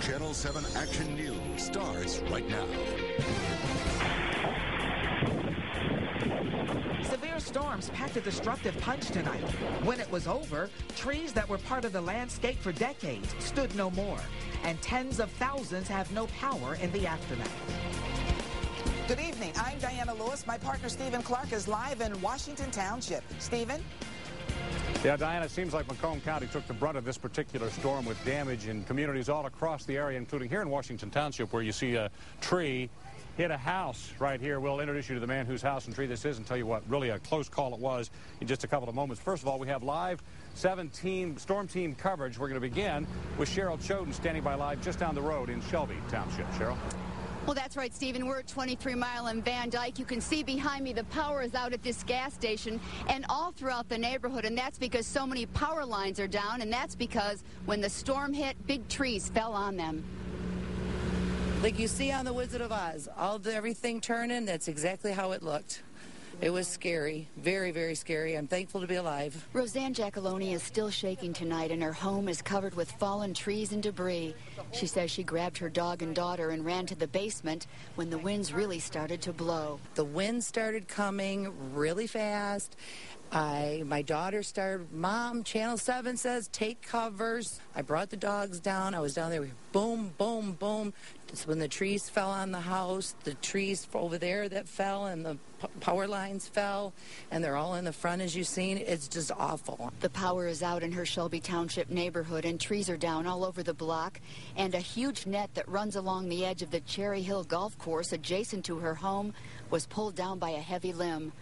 Channel 7 Action News starts right now. Severe storms packed a destructive punch tonight. When it was over, trees that were part of the landscape for decades stood no more, and tens of thousands have no power in the aftermath. Good evening. I'm Glenda Lewis. My partner Stephen Clark is live in Washington Township. Stephen? Yeah, Diana, it seems like Macomb County took the brunt of this particular storm with damage in communities all across the area, including here in Washington Township, where you see a tree hit a house right here. We'll introduce you to the man whose house and tree this is and tell you what really a close call it was in just a couple of moments. First of all, we have live storm team coverage. We're going to begin with Cheryl CHodun standing by live just down the road in Shelby Township. Cheryl? Well, that's right, Stephen. We're at 23 Mile and Van Dyke. You can see behind me the power is out at this gas station and all throughout the neighborhood, and that's because so many power lines are down, and that's because when the storm hit, big trees fell on them. Like you see on The Wizard of Oz, everything turning, that's exactly how it looked. It was scary, very, very scary. I'm thankful to be alive. Roseann Giacalone is still shaking tonight, and her home is covered with fallen trees and debris. She says she grabbed her dog and daughter and ran to the basement when the winds really started to blow. The wind started coming really fast. My daughter started, Mom, Channel 7 says take covers. I brought the dogs down. I was down there, boom, boom, boom. It's when the trees fell on the house, the trees over there that fell and the power lines fell, and they're all in the front as you've seen. It's just awful. The power is out in her Shelby Township neighborhood, and trees are down all over the block, and a huge net that runs along the edge of the Cherry Hill golf course adjacent to her home was pulled down by a heavy limb.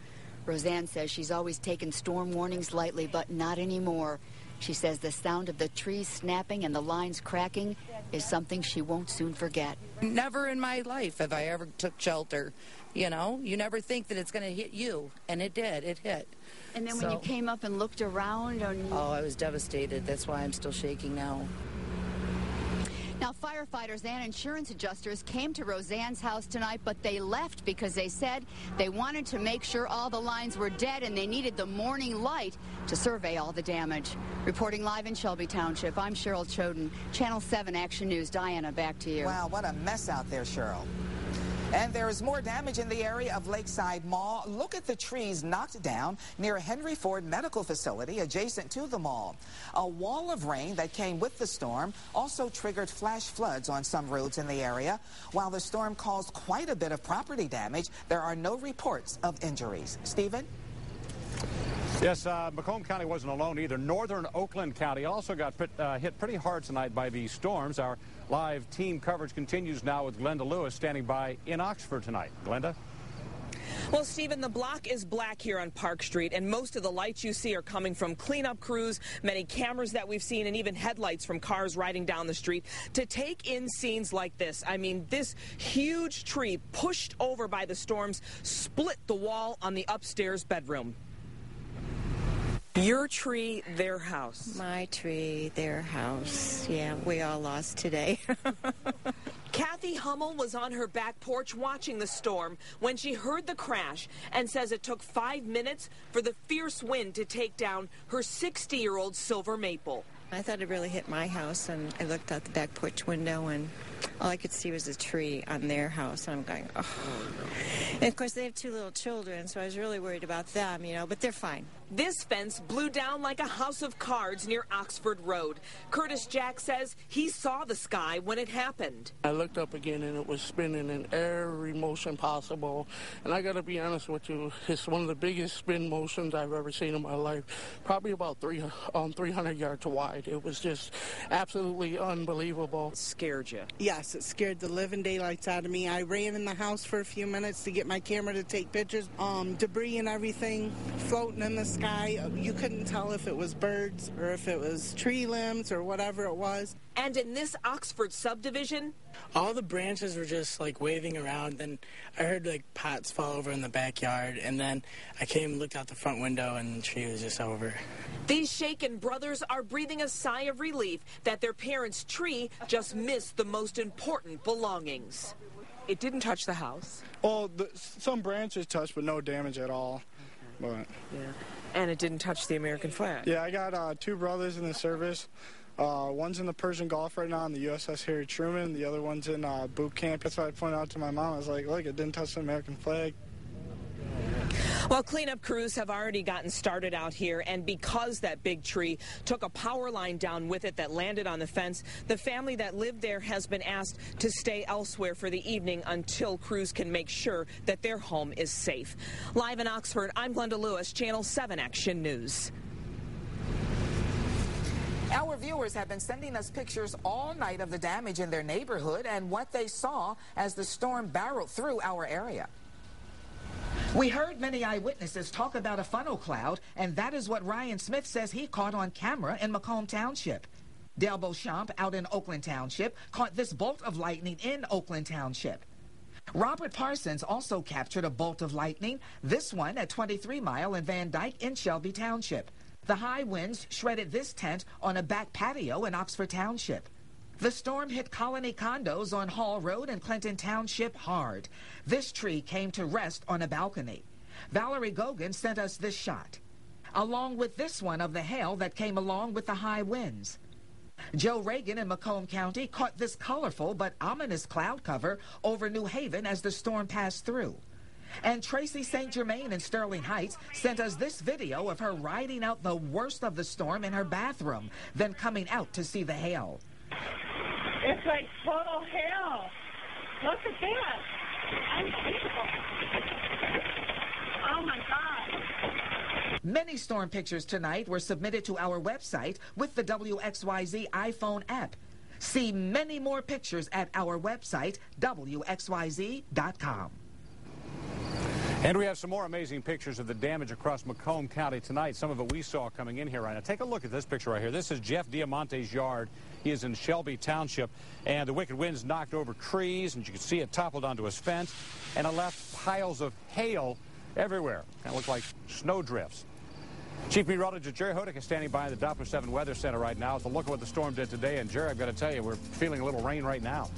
Roseann says she's always taken storm warnings lightly, but not anymore. She says the sound of the trees snapping and the lines cracking is something she won't soon forget. Never in my life have I ever took shelter. You know, you never think that it's going to hit you, and it did. It hit. And then when you came up and looked around... Oh, I was devastated. That's why I'm still shaking now. Now, firefighters and insurance adjusters came to Roseann's house tonight, but they left because they said they wanted to make sure all the lines were dead and they needed the morning light to survey all the damage. Reporting live in Shelby Township, I'm Cheryl CHodun, Channel 7 Action News. Diana, back to you. Wow, what a mess out there, Cheryl. And there is more damage in the area of Lakeside Mall. Look at the trees knocked down near a Henry Ford medical facility adjacent to the mall. A wall of rain that came with the storm also triggered flash floods on some roads in the area. While the storm caused quite a bit of property damage, there are no reports of injuries. Stephen? Yes, Macomb County wasn't alone either. Northern Oakland County also got hit pretty hard tonight by these storms. Our live team coverage continues now with Glenda Lewis standing by in Oxford tonight. Glenda? Well, Stephen, the block is black here on Park Street, and most of the lights you see are coming from cleanup crews, many cameras that we've seen, and even headlights from cars riding down the street to take in scenes like this. I mean, this huge tree pushed over by the storms split the wall on the upstairs bedroom. Your tree, their house. My tree, their house. Yeah, we all lost today. Kathy Hummel was on her back porch watching the storm when she heard the crash and says it took 5 minutes for the fierce wind to take down her 60-year-old silver maple. I thought it really hit my house, and I looked out the back porch window, and all I could see was a tree on their house, and I'm going, oh. And, of course, they have 2 little children, so I was really worried about them, you know, but they're fine. This fence blew down like a house of cards near Oxford Road. Curtis Jack says he saw the sky when it happened. I looked up again, and it was spinning in every motion possible. And I got to be honest with you, it's one of the biggest spin motions I've ever seen in my life. Probably about 300 yards wide. It was just absolutely unbelievable. It scared you? Yes, it scared the living daylights out of me. I ran in the house for a few minutes to get my camera to take pictures. Debris and everything floating in the sky. You couldn't tell if it was birds or if it was tree limbs or whatever it was. And in this Oxford subdivision, all the branches were just like waving around. Then I heard like pots fall over in the backyard, and then I came and looked out the front window, and the tree was just over. These shaken brothers are breathing a sigh of relief that their parents' tree just missed the most important belongings. It didn't touch the house? Well, some branches touched, but no damage at all. But yeah. And it didn't touch the American flag? Yeah, I got 2 brothers in the service. One's in the Persian Gulf right now on the USS Harry Truman. The other one's in boot camp. That's what I pointed out to my mom. I was like, look, it didn't touch the American flag. Well, cleanup crews have already gotten started out here, and because that big tree took a power line down with it that landed on the fence, the family that lived there has been asked to stay elsewhere for the evening until crews can make sure that their home is safe. Live in Oxford, I'm Glenda Lewis, Channel 7 Action News. Our viewers have been sending us pictures all night of the damage in their neighborhood and what they saw as the storm barreled through our area. We heard many eyewitnesses talk about a funnel cloud, and that is what Ryan Smith says he caught on camera in Macomb Township. Dale Beauchamp out in Oakland Township caught this bolt of lightning in Oakland Township. Robert Parsons also captured a bolt of lightning, this one at 23 Mile in Van Dyke in Shelby Township. The high winds shredded this tent on a back patio in Oxford Township. The storm hit Colony condos on Hall Road in Clinton Township hard. This tree came to rest on a balcony. Valerie Gogan sent us this shot, along with this one of the hail that came along with the high winds. Joe Reagan in Macomb County caught this colorful but ominous cloud cover over New Haven as the storm passed through. And Tracy St. Germain in Sterling Heights sent us this video of her riding out the worst of the storm in her bathroom, then coming out to see the hail. It's like total hell. Look at that. Unbelievable. Oh, my God. Many storm pictures tonight were submitted to our website with the WXYZ iPhone app. See many more pictures at our website, WXYZ.com. And we have some more amazing pictures of the damage across Macomb County tonight. Some of it we saw coming in here right now. Take a look at this picture right here. This is Jeff Diamante's yard. He is in Shelby Township, and the wicked winds knocked over trees, and you can see it toppled onto his fence, and it left piles of hail everywhere. Kind of look like snow drifts. Chief Meteorologist Jerry CHodun is standing by the Doppler 7 Weather Center right now with a look at what the storm did today. And Jerry, I've got to tell you, we're feeling a little rain right now.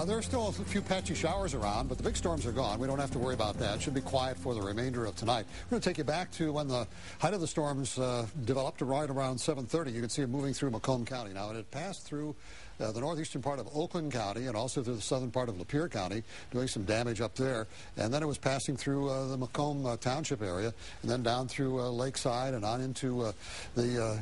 There are still a few patchy showers around, but the big storms are gone. We don't have to worry about that. It should be quiet for the remainder of tonight. We're going to take you back to when the height of the storms developed right around 7:30. You can see it moving through Macomb County. Now, it had passed through the northeastern part of Oakland County and also through the southern part of Lapeer County, doing some damage up there. And then it was passing through the Macomb Township area, and then down through Lakeside and on into the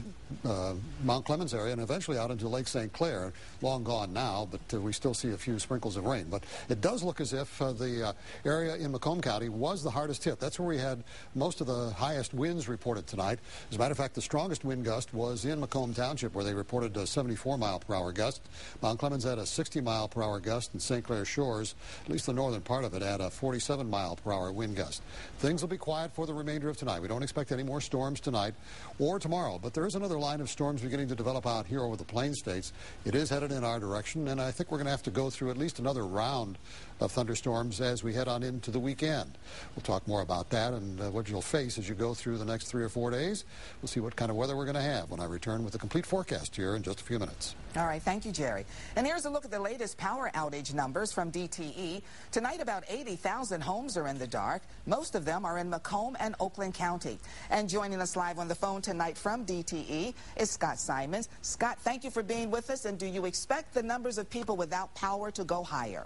Mount Clemens area, and eventually out into Lake St. Clair. Long gone now, but we still see a few sprinkles of rain. But it does look as if the area in Macomb County was the hardest hit. That's where we had most of the highest winds reported tonight. As a matter of fact, the strongest wind gust was in Macomb Township, where they reported a 74-mile-per-hour gust. Mount Clemens had a 60-mile-per-hour gust, and St. Clair Shores, at least the northern part of it, had a 47-mile-per-hour wind gust. Things will be quiet for the remainder of tonight. We don't expect any more storms tonight or tomorrow, but there is another line of storms beginning to develop out here over the Plain States. It is headed in our direction, and I think we're going to have to go through at least another round of thunderstorms as we head on into the weekend. We'll talk more about that and what you'll face as you go through the next 3 or 4 days. We'll see what kind of weather we're going to have when I return with a complete forecast here in just a few minutes. All right, thank you, Jerry. And here's a look at the latest power outage numbers from DTE. Tonight, about 80,000 homes are in the dark. Most of them are in Macomb and Oakland County. And joining us live on the phone tonight from DTE is Scott Simons. Scott, thank you for being with us. And do you expect the numbers of people without power to go higher?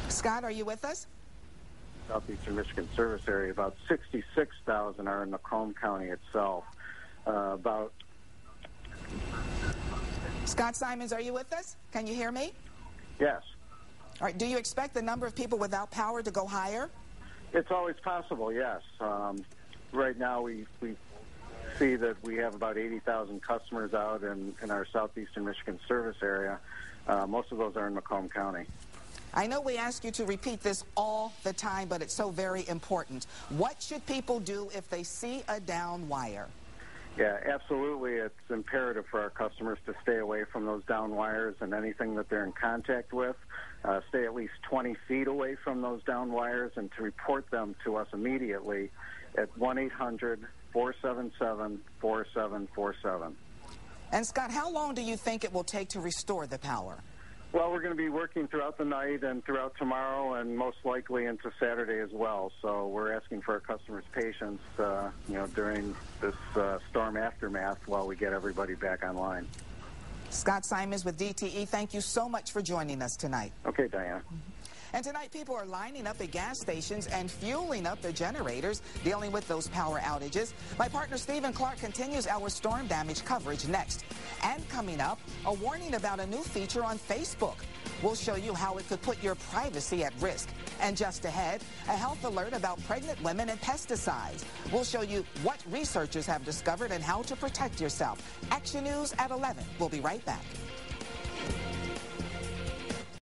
Scott, are you with us? Southeastern Michigan service area, about 66,000 are in Macomb County itself. Scott Simons, are you with us? Can you hear me? Yes. All right. Do you expect the number of people without power to go higher? It's always possible, yes. Right now we see that we have about 80,000 customers out in our Southeastern Michigan service area. Most of those are in Macomb County. I know we ask you to repeat this all the time, but it's so very important. What should people do if they see a down wire? Yeah, absolutely. It's imperative for our customers to stay away from those down wires and anything that they're in contact with. Stay at least 20 feet away from those down wires and to report them to us immediately at 1-800-477-4747. And Scott, how long do you think it will take to restore the power? Well, we're going to be working throughout the night and throughout tomorrow and most likely into Saturday as well. So we're asking for our customers' patience, during this storm aftermath while we get everybody back online. Scott Simons with DTE, thank you so much for joining us tonight. Okay, Diana. And tonight, people are lining up at gas stations and fueling up their generators, dealing with those power outages. My partner Stephen Clark continues our storm damage coverage next. And coming up, a warning about a new feature on Facebook. We'll show you how it could put your privacy at risk. And just ahead, a health alert about pregnant women and pesticides. We'll show you what researchers have discovered and how to protect yourself. Action News at 11. We'll be right back.